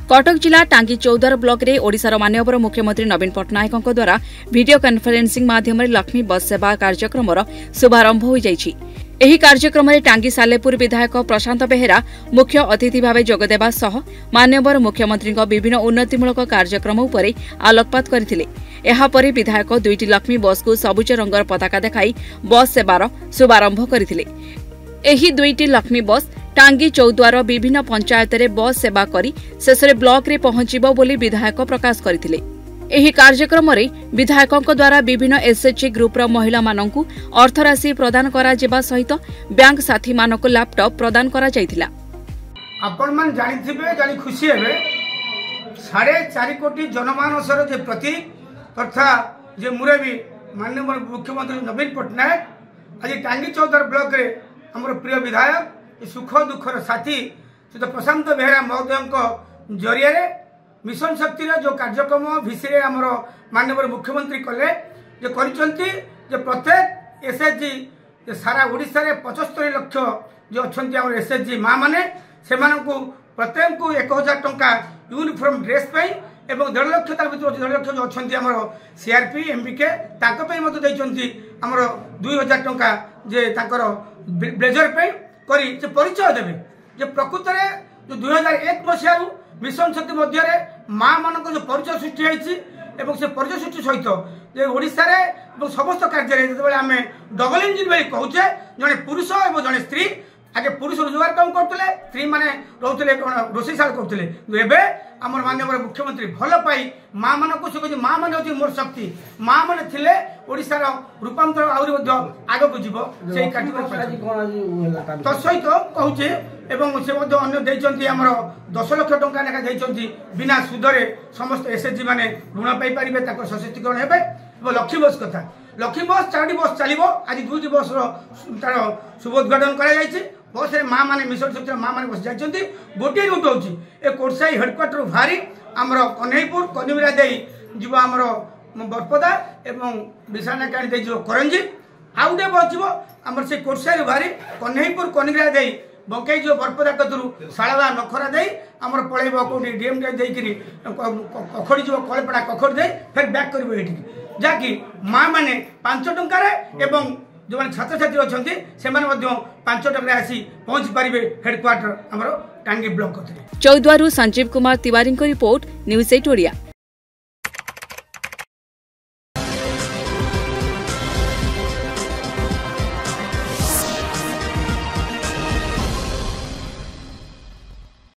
कटक जिला टांगी चौद्वार ब्लॉक रे ओडिशार माननीय मुख्यमंत्री नवीन पट्टनायक द्वारा वीडियो कॉन्फ्रेंसिंग माध्यम लक्ष्मी बस सेवा कार्यक्रम शुभारंभ हो जाइछि। एही कार्यक्रम में टांगी सालेपुर विधायक प्रशांत बेहेरा मुख्य अतिथि भाव जोगदेवा सह माननीय मुख्यमंत्री विभिन्न उन्नतिमूलक कार्यक्रम उपरे आलोकपात करथिले। एहा परे विधायक दुईटी लक्ष्मी बस को सबुज रंगर पताका देखाई बस सेवार शुभारंभ करथिले। एही दुईटी लक्ष्मी बस टांगी चौद्वार विभिन्न पंचायत रे बस सेवा करी शेषरे ब्लॉक रे पहुंचिबो बोली विधायक प्रकाश करथिले। एही कार्यक्रम रे विधायकों द्वारा विभिन्न एसएचजी ग्रुप रो महिला माननकु अर्थराशि प्रदान करा जेबा सहित बैंक साथी मानको लैपटॉप प्रदान करा जायथिला। आपण मन जानिथिबे जानि खुशी हेबे 4.5 कोटी जनमानसर जे प्रतीक तथा जे मुरबी माननीय मुख्यमंत्री नवीन पट्टनायक आज टांगी चौद्वार ब्लॉक रे हमर प्रिय विधायक सुख दुखर साथी श्री प्रशांत बेहेरा महोदय जरिया मिशन शक्ति जो कार्यक्रम भिसी आमर माननीय मुख्यमंत्री कले जे प्रत्येक एसएचजी सारा ओडिशा रे 75 लाख जो अच्छा एसएचजी माँ मैंने से प्रत्येक को 1000 टंका यूनिफॉर्म ड्रेस पाई एवं 1.5 लाख तार भर 1.5 लाख जो अच्छा आमर सीआरपी एमबीके आमर 2000 टंका जे ब्लेजर पे करी परिचय देवे जे प्रकृत में जो 2001 मसीह मिशन शक्ति मध्य माँ मान जो परिचय सृष्टि होती से परिचय सृष्टि सहित ओडिशा रे समस्त कार्य जो आम डबल इंजिन बोली कहूचे जड़े पुरुष और जड़े स्त्री आगे पुरुष रोजगार काम करते स्त्री मैंने रोते रोषेशाला करते आमर माननीय मुख्यमंत्री भल पाई माँ मान से कहते माँ मैंने मोर शक्ति माँ मैंने थे ओडिशार रूपांतर आहरी आग को जीव से कार्यक्रम तत्सहित कहूचे एवं से अन्य 10 लाख टंका लेखा देती बिना सुधरे समस्त एसएचजी मैंने ऋण पाई सशक्तिकरण हे लक्ष्मी बस कथा लक्ष्मी बस 4टी बस चलो आज 2टी बस तार शुभ उद्घाटन कर बस माँ मैंने मिशन शक्ति माँ मैंने बस जाती गोटे रूट हो कोटसाई हेडक्वार्टर भारी आमर कन्हैपुर कनिमिरा दे जीव आमर बरपदा एवं विशानाकाणी दे जीव करंजी आउ गए बस जीव आमर से कोटसाई भारी कन्हैपुर कनिमिरा दे बंकई जो बरपदा कतरू शाला नखरा दे आमर पलैब कौटी डीएम देकरी कखड़ी जीव कलपड़ा कखड़ी दे फिर बैक कर जहाँकि माँ मैंने 5 टंकार एवं जो छात्र छात्री अच्छा से 5 टंका आसी पहुंची पारे हेडक्वार्टर आमर टांगी ब्लॉक। चौद्वारू संजीव कुमार तिवारी रिपोर्ट न्यूज़ 8 ओडिया।